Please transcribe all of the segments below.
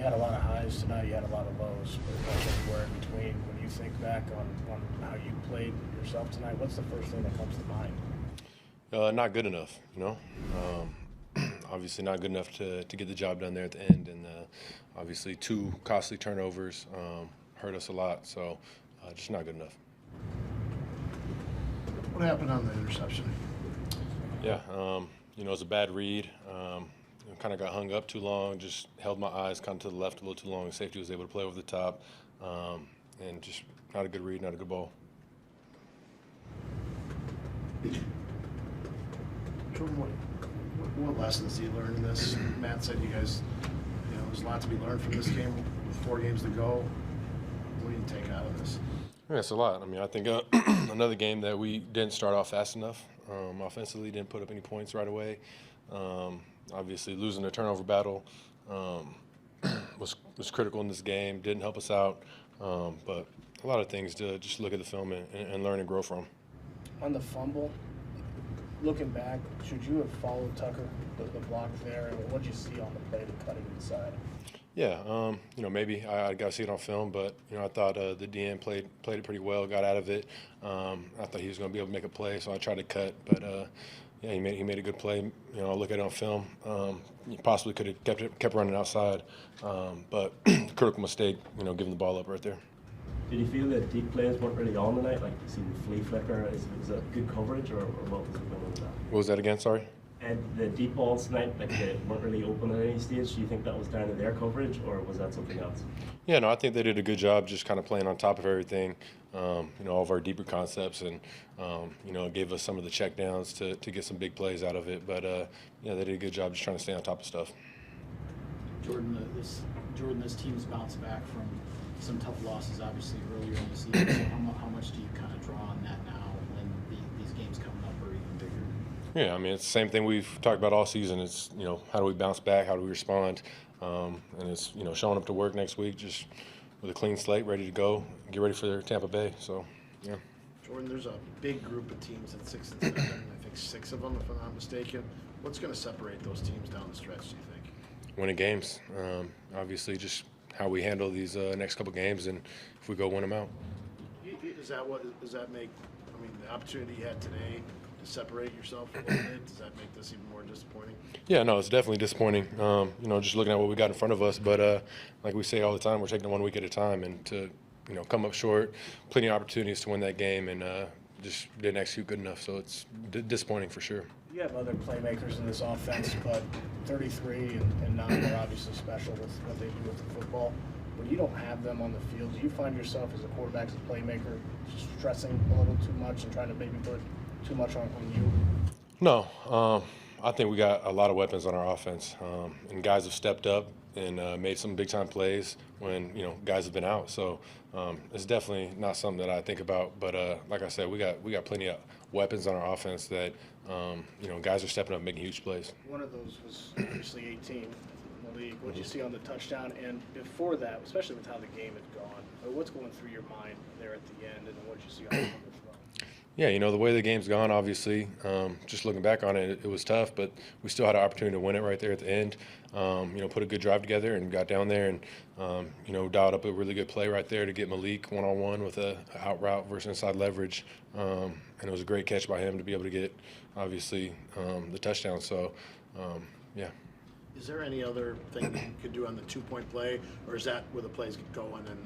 You had a lot of highs tonight, you had a lot of lows, pretty much everywhere in between. When you think back on how you played yourself tonight, what's the first thing that comes to mind? Not good enough, you know. Obviously not good enough to get the job done there at the end, and obviously 2 costly turnovers hurt us a lot, so just not good enough. What happened on the interception? Yeah, you know, it was a bad read. Kind of got hung up too long, just held my eyes kind of to the left a little too long. Safety was able to play over the top, and just not a good read, not a good ball. Jordan, what lessons do you learn in this? Matt said you guys, there's a lot to be learned from this game with 4 games to go. What do you take out of this? Yeah, it's a lot. I mean, I think another game that we didn't start off fast enough. Offensively, didn't put up any points right away. Obviously, losing the turnover battle was critical in this game. Didn't help us out, but a lot of things to just look at the film and learn and grow from. On the fumble, looking back, should you have followed Tucker, the block there, and what did you see on the play to cut him inside? Yeah, you know, maybe I got to see it on film, but you know, I thought the DN played it pretty well, got out of it. I thought he was going to be able to make a play, so I tried to cut, but yeah, he made a good play. You know, I'll look at it on film. He possibly could have kept running outside, but critical mistake. You know, giving the ball up right there. Did you feel that deep plays weren't really on tonight? Like you seen the flea flicker? Is that good coverage, or what was it going on with that? What was that again? Sorry. And the deep balls tonight, like they weren't really open at any stage. Do you think that was down to their coverage, or was that something else? Yeah, no, I think they did a good job just kind of playing on top of everything. You know, all of our deeper concepts, and you know, it gave us some of the check downs to get some big plays out of it. But yeah, they did a good job just trying to stay on top of stuff. Jordan, this team's bounced back from some tough losses, obviously earlier in the season. So how much do you kind of draw on that now when these games coming up are even bigger? Yeah, I mean, it's the same thing we've talked about all season. It's, you know, how do we bounce back? How do we respond? And it's, you know, showing up to work next week just with a clean slate, ready to go, get ready for Tampa Bay. So, yeah. Jordan, there's a big group of teams at 6 and 7. I think 6 of them, if I'm not mistaken. What's going to separate those teams down the stretch, do you think? Winning games. Obviously, just how we handle these next couple games, and if we go win them out. Does that make, I mean, the opportunity you had today to separate yourself a little bit, does that make this even more disappointing? Yeah, no, it's definitely disappointing. You know, just looking at what we got in front of us, but like we say all the time, we're taking it 1 week at a time, and to, you know, come up short, plenty of opportunities to win that game, and just didn't execute good enough. So it's disappointing for sure. You have other playmakers in this offense, but 33 and 9 are obviously special with what they do with the football. When you don't have them on the field, do you find yourself as a quarterback, as a playmaker, stressing a little too much and trying to maybe put too much on you? No, I think we got a lot of weapons on our offense, and guys have stepped up and made some big-time plays when, you know, guys have been out. So it's definitely not something that I think about. But like I said, we got plenty of weapons on our offense that, you know, guys are stepping up and making huge plays. One of those was obviously 18 in the league. What did you see on the touchdown? And before that, especially with how the game had gone, what's going through your mind there at the end, and then what did you see on the throw? Yeah, you know, the way the game's gone, obviously, just looking back on it, it was tough, but we still had an opportunity to win it right there at the end. You know, put a good drive together and got down there and, you know, dialed up a really good play right there to get Malik one-on-one with a out route versus inside leverage. And it was a great catch by him to be able to get, obviously, the touchdown. So, yeah. Is there any other thing that you could do on the 2-point play, or is that where the plays get going and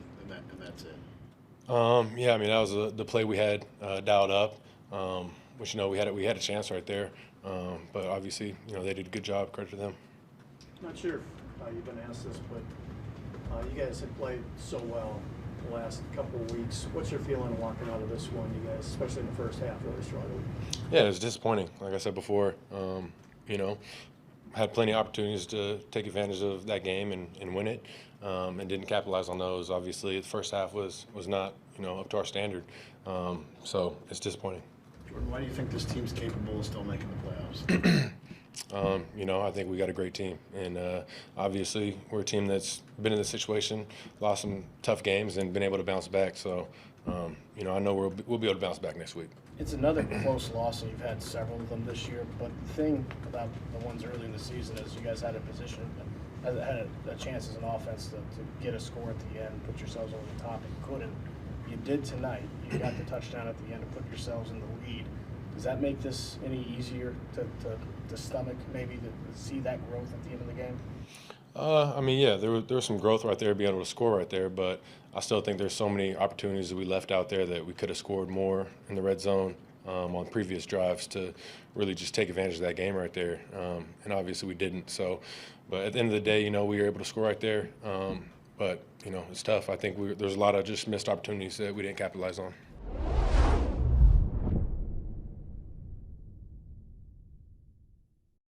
that's it? Yeah, I mean, that was the play we had dialed up, which, you know, we had a chance right there. But obviously, you know, they did a good job. Credit to them. Not sure if you've been asked this, but you guys have played so well the last couple of weeks. What's your feeling walking out of this one? You guys, especially in the first half, really struggled. Yeah, it was disappointing. Like I said before, you know, had plenty of opportunities to take advantage of that game and win it, and didn't capitalize on those. Obviously, the first half was not, you know, up to our standard. So it's disappointing. Jordan, why do you think this team's capable of still making the playoffs? You know, I think we got a great team, and obviously we're a team that's been in this situation, lost some tough games, and been able to bounce back. So, you know, I know we'll be able to bounce back next week. It's another close loss, and you've had several of them this year. But the thing about the ones early in the season is you guys had a position had a chance as an offense to get a score at the end, put yourselves over the top, and couldn't. You did tonight. You got the touchdown at the end to put yourselves in the lead. Does that make this any easier to stomach, maybe to see that growth at the end of the game? I mean, yeah, there was some growth right there, being able to score right there, but I still think there's so many opportunities that we left out there that we could have scored more in the red zone on previous drives to really just take advantage of that game right there. And obviously we didn't. So, but at the end of the day, you know, we were able to score right there. But, you know, it's tough. I think there's a lot of just missed opportunities that we didn't capitalize on.